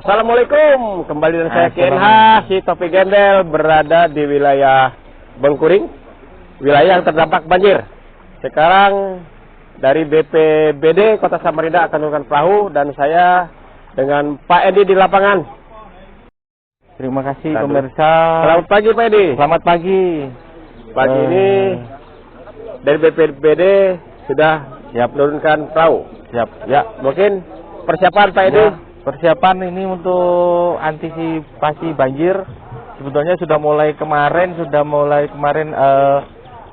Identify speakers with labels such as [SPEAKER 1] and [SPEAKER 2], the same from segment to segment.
[SPEAKER 1] Assalamualaikum, kembali dengan saya KNH, si Topi Gendel, berada di wilayah Bengkuring, wilayah yang terdampak banjir. Sekarang dari BPBD Kota Samarinda akan menurunkan perahu dan saya dengan Pak Edi di lapangan.
[SPEAKER 2] Terima kasih pemirsa.
[SPEAKER 1] Selamat pagi Pak Edi.
[SPEAKER 2] Selamat pagi.
[SPEAKER 1] Pagi ini dari BPBD sudah siap menurunkan perahu.
[SPEAKER 2] Siap.
[SPEAKER 1] Ya, mungkin persiapan Pak Edi.
[SPEAKER 2] Ya, persiapan ini untuk antisipasi banjir sebetulnya sudah mulai kemarin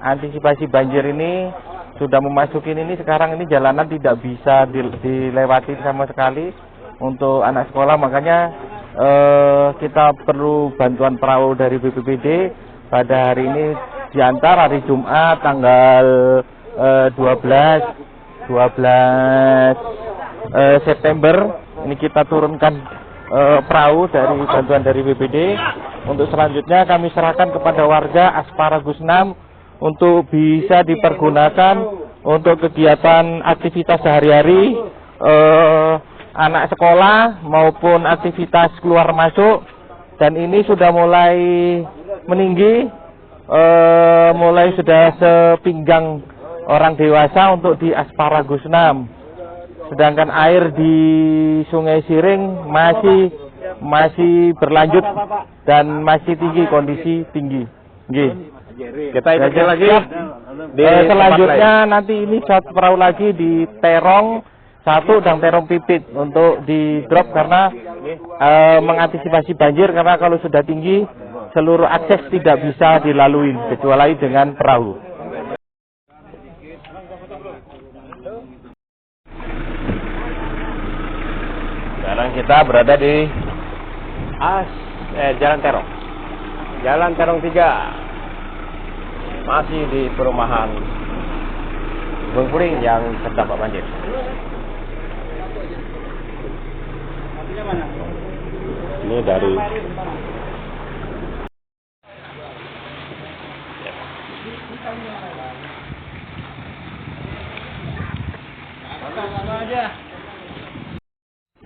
[SPEAKER 2] antisipasi banjir ini sudah memasuki ini. Sekarang ini jalanan tidak bisa dilewati sama sekali untuk anak sekolah, makanya kita perlu bantuan perahu dari BPBD pada hari ini, di antara hari Jumat tanggal 12 September ini kita turunkan perahu dari bantuan dari BPBD. Untuk selanjutnya kami serahkan kepada warga Asparagus 6 untuk bisa dipergunakan untuk kegiatan aktivitas sehari-hari anak sekolah maupun aktivitas keluar masuk. Dan ini sudah mulai meninggi, mulai sudah sepinggang orang dewasa untuk di Asparagus 6. Sedangkan air di Sungai Siring masih berlanjut dan masih tinggi, kondisi tinggi.
[SPEAKER 1] Kita ikuti lagi di
[SPEAKER 2] selanjutnya nanti ini satu perahu lagi di Terong 1 dan Terong Pipit untuk di drop karena mengantisipasi banjir, karena kalau sudah tinggi seluruh akses tidak bisa dilalui kecuali dengan perahu.
[SPEAKER 1] Sekarang kita berada di Jalan Terong. Jalan Terong 3. Masih di perumahan Bengkuring yang terdampak banjir. Ini dari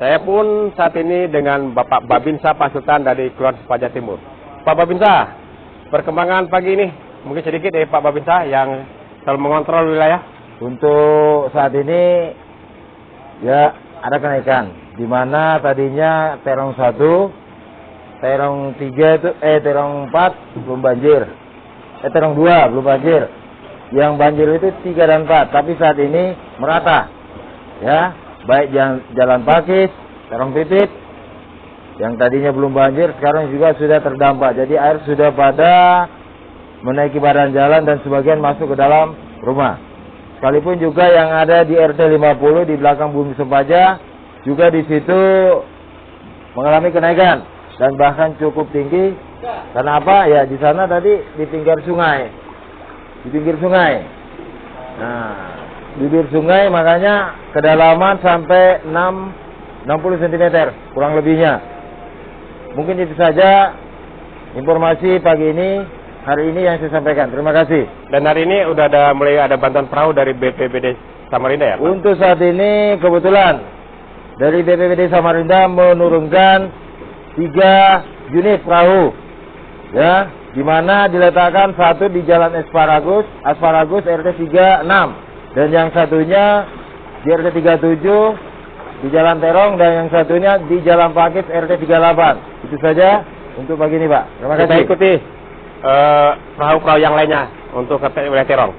[SPEAKER 1] saya pun saat ini dengan Bapak Babinsa Pasutan dari Kelurahan Sepaja Timur. Pak Babinsa, perkembangan pagi ini mungkin sedikit dari Pak Babinsa yang selalu mengontrol wilayah.
[SPEAKER 3] Untuk saat ini ya ada kenaikan, di mana tadinya Terong 1, Terong 3 itu Terong 4 belum banjir. Terong 2 belum banjir. Yang banjir itu 3 dan 4, tapi saat ini merata. Ya, baik Jalan Pakis, Terong Pipit yang tadinya belum banjir sekarang juga sudah terdampak. Jadi air sudah pada menaiki badan jalan dan sebagian masuk ke dalam rumah. Sekalipun juga yang ada di RT 50 di belakang Bumi Sepaja juga di situ mengalami kenaikan dan bahkan cukup tinggi. Karena apa? Ya di sana tadi di pinggir sungai. Di pinggir sungai. Nah, bibir sungai makanya kedalaman sampai 60 cm kurang lebihnya. Mungkin itu saja informasi pagi ini, hari ini yang saya sampaikan. Terima kasih.
[SPEAKER 1] Dan hari ini udah mulai ada bantuan perahu dari BPBD Samarinda ya Pak?
[SPEAKER 3] Untuk saat ini kebetulan dari BPBD Samarinda menurunkan 3 unit perahu, ya, di mana diletakkan satu di Jalan Asparagus RT 36 dan yang satunya di RT 37 di Jalan Terong dan yang satunya di Jalan Pakis RT 38. Itu saja untuk pagi ini Pak. Terima kasih.
[SPEAKER 1] Kita ikuti perahu-perahu yang lainnya untuk ke wilayah Terong.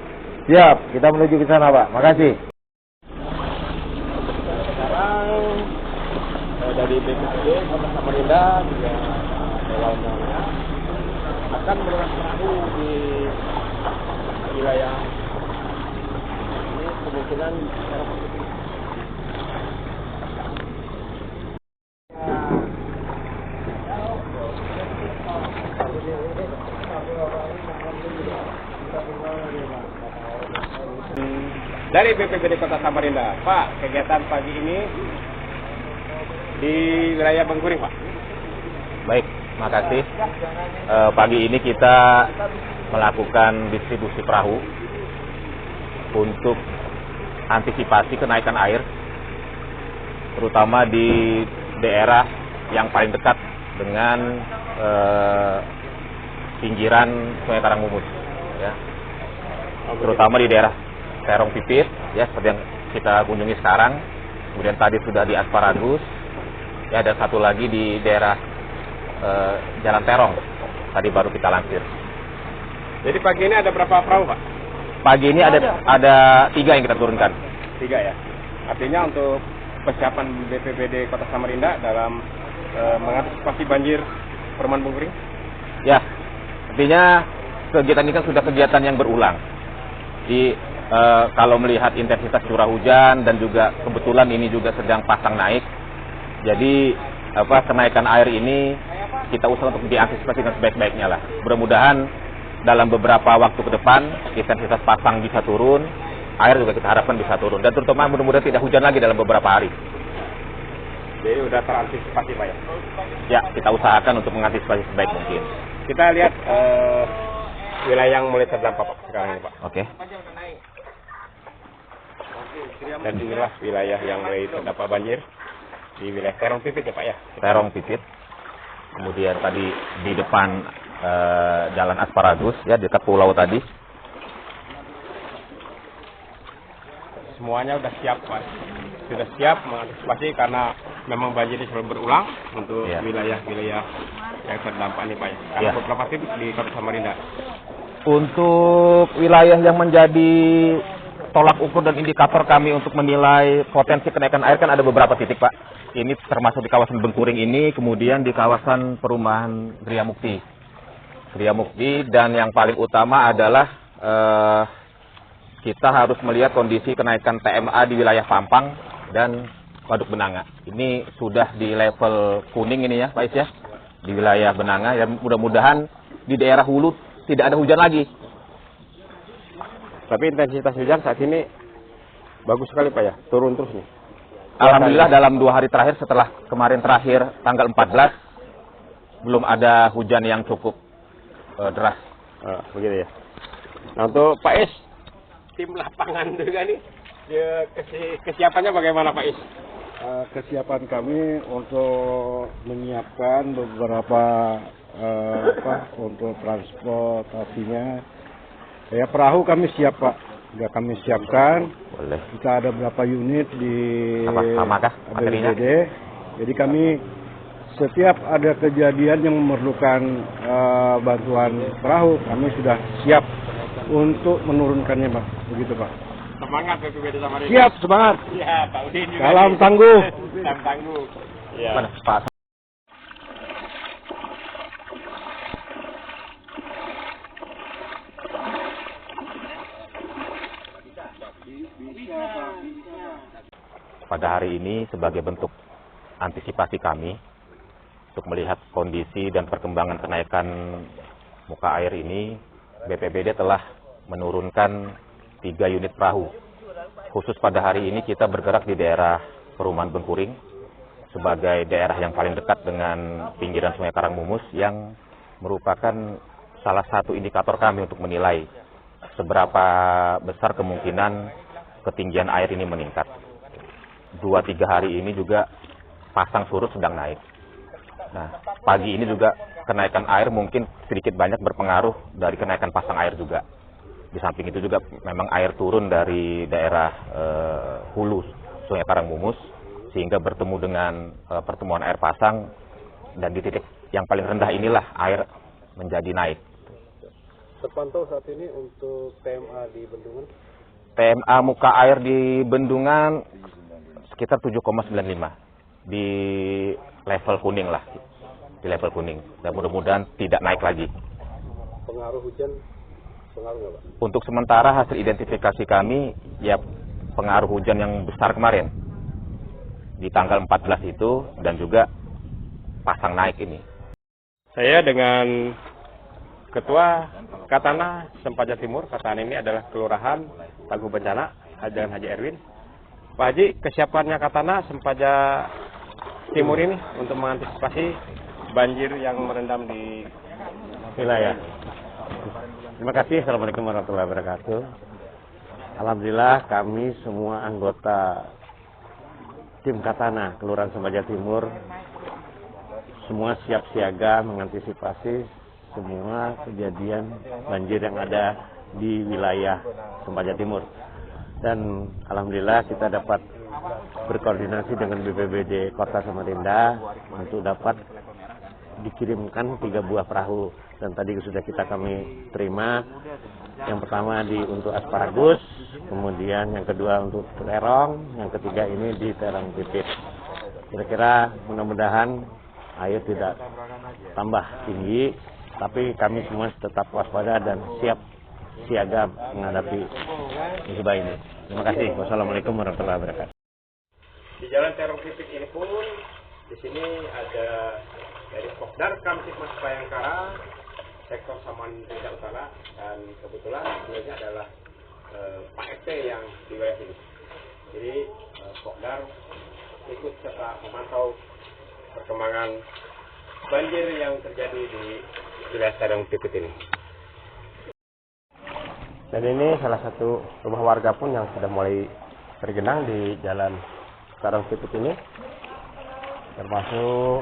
[SPEAKER 3] Siap, kita menuju ke sana Pak. Makasih.
[SPEAKER 1] Sekarang dari BPBD Kota Samarinda juga akan menurunkan perahu di wilayah ini, kemungkinan dari BPBD Kota Samarinda. Pak, kegiatan pagi ini di wilayah Bengkuring Pak.
[SPEAKER 4] Baik, makasih. Pagi ini kita melakukan distribusi perahu untuk antisipasi kenaikan air, terutama di daerah yang paling dekat dengan pinggiran Sungai Karangmumus, ya. Terutama di daerah Terong Pipit, ya, seperti yang kita kunjungi sekarang. Kemudian tadi sudah di Asparagus, ya, ada satu lagi di daerah Jalan Terong. Tadi baru kita lansir.
[SPEAKER 1] Jadi pagi ini ada berapa perahu, Pak?
[SPEAKER 4] Pagi ini ada 3 yang kita turunkan.
[SPEAKER 1] 3 ya. Artinya untuk persiapan BPBD Kota Samarinda dalam mengantisipasi banjir Perumahan Bungkuring.
[SPEAKER 4] Ya, artinya kegiatan ini kan sudah kegiatan yang berulang. Di kalau melihat intensitas curah hujan dan juga kebetulan ini juga sedang pasang naik, jadi kenaikan air ini kita usaha untuk diantisipasi dengan sebaik-baiknya lah. Mudah-mudahan dalam beberapa waktu ke depan intensitas pasang bisa turun, air juga kita harapkan bisa turun, dan terutama mudah-mudahan tidak hujan lagi dalam beberapa hari.
[SPEAKER 1] Jadi udah terantisipasi, Pak ya?
[SPEAKER 4] Ya, kita usahakan untuk mengantisipasi sebaik mungkin.
[SPEAKER 1] Kita lihat wilayah yang mulai terdampak, Pak, sekarang ini, Pak.
[SPEAKER 4] Oke.
[SPEAKER 1] Dan inilah wilayah yang mulai terdampak banjir di wilayah Terong Pipit ya, Pak ya?
[SPEAKER 4] Terong Pipit. Kemudian tadi di depan Jalan Asparagus, ya, dekat pulau tadi.
[SPEAKER 1] Semuanya sudah siap, Pak. Sudah siap mengantisipasi karena memang banjir ini selalu berulang untuk wilayah-wilayah yang terdampak ini, Pak ya. Karena beberapa titik di Kota Samarinda.
[SPEAKER 4] Untuk wilayah yang menjadi tolak ukur dan indikator kami untuk menilai potensi kenaikan air kan ada beberapa titik, Pak. Ini termasuk di kawasan Bengkuring ini, kemudian di kawasan perumahan Gria Mukti, dan yang paling utama adalah kita harus melihat kondisi kenaikan TMA di wilayah Pampang dan Waduk Benanga. Ini sudah di level kuning ini ya, Pak Is ya, di wilayah Benanga. Ya, mudah-mudahan di daerah hulu tidak ada hujan lagi.
[SPEAKER 1] Tapi intensitas hujan saat ini bagus sekali, Pak ya, turun terus nih.
[SPEAKER 4] Alhamdulillah dalam 2 hari terakhir setelah kemarin terakhir tanggal 14 belum ada hujan yang cukup deras.
[SPEAKER 1] Begitu ya. Nah, untuk Pak Is, tim lapangan juga nih, kesiapannya bagaimana, Pak Is?
[SPEAKER 5] Kesiapan kami untuk menyiapkan beberapa untuk transportasinya. Ya, perahu kami siap, Pak. Sudah kami siapkan.
[SPEAKER 4] Boleh.
[SPEAKER 5] Kita ada berapa unit di
[SPEAKER 4] Sama-kah materinya?
[SPEAKER 5] BPBD. Jadi kami setiap ada kejadian yang memerlukan bantuan perahu, kami sudah siap untuk menurunkannya, Pak. Begitu, Pak.
[SPEAKER 1] Semangat BPBD Samarinda.
[SPEAKER 5] Siap, semangat.
[SPEAKER 1] Ya, Pak Udin juga.
[SPEAKER 5] Salam tangguh.
[SPEAKER 1] Salam tangguh. Ya.
[SPEAKER 4] Mana, Pak? Pada hari ini sebagai bentuk antisipasi kami untuk melihat kondisi dan perkembangan kenaikan muka air ini, BPBD telah menurunkan 3 unit perahu. Khusus pada hari ini kita bergerak di daerah Perumahan Bengkuring sebagai daerah yang paling dekat dengan pinggiran Sungai Karangmumus, yang merupakan salah satu indikator kami untuk menilai seberapa besar kemungkinan ketinggian air ini meningkat. 2-3 hari ini juga pasang surut sedang naik. Nah, pagi ini juga kenaikan air mungkin sedikit banyak berpengaruh dari kenaikan pasang air juga. Di samping itu juga memang air turun dari daerah hulu Sungai Karangmumus, sehingga bertemu dengan pertemuan air pasang, dan di titik yang paling rendah inilah air menjadi naik.
[SPEAKER 5] Terpantau saat ini untuk TMA di Bendungan?
[SPEAKER 4] TMA muka air di Bendungan sekitar 7,95 di level kuning lah, di level kuning, dan mudah-mudahan tidak naik lagi.
[SPEAKER 5] Pengaruh hujan, pengaruh nggak, Pak?
[SPEAKER 4] Untuk sementara hasil identifikasi kami, ya pengaruh hujan yang besar kemarin di tanggal 14 itu, dan juga pasang naik ini.
[SPEAKER 1] Saya dengan Ketua Katana Sempaja Timur. Katana ini adalah Kelurahan Tangguh Bencana, Jalan Haji Erwin. Pak Haji, kesiapannya Katana Sempaja Timur ini untuk mengantisipasi banjir yang merendam di
[SPEAKER 3] Wilayah. Terima kasih. Assalamualaikum warahmatullahi wabarakatuh. Alhamdulillah kami semua anggota tim Katana Kelurahan Sempaja Timur
[SPEAKER 1] semua siap siaga mengantisipasi semua kejadian banjir yang ada di wilayah Sempaja Timur. Dan alhamdulillah kita dapat berkoordinasi dengan BPBD Kota Samarinda untuk dapat dikirimkan 3 buah perahu, dan tadi sudah kami terima. Yang pertama untuk asparagus, kemudian yang kedua untuk terong, yang ketiga ini di terong pipit. Kira-kira mudah-mudahan air tidak tambah tinggi, tapi kami semua tetap waspada dan siap siaga menghadapi musibah ini. Terima kasih. Wassalamualaikum warahmatullahi wabarakatuh.
[SPEAKER 6] Di Jalan Terong Pipit ini pun di sini ada dari Pokdar Kamtipmas Bayangkara, sektor Samarinda Utara, dan kebetulan beliau adalah Pak RT yang di wilayah ini. Jadi Pokdar ikut serta memantau perkembangan banjir yang terjadi di wilayah Terong Pipit ini.
[SPEAKER 1] Dan ini salah satu rumah warga pun yang sudah mulai tergenang di jalan Terong Pipit ini, termasuk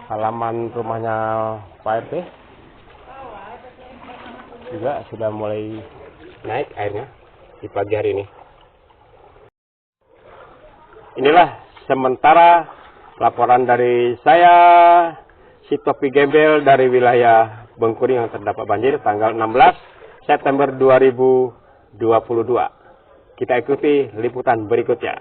[SPEAKER 1] halaman rumahnya Pak RT juga sudah mulai naik airnya di pagi hari ini. Inilah sementara laporan dari saya, Sitopi Gembel, dari wilayah Bengkuring yang terdapat banjir tanggal 16 September 2022. Kita ikuti liputan berikutnya.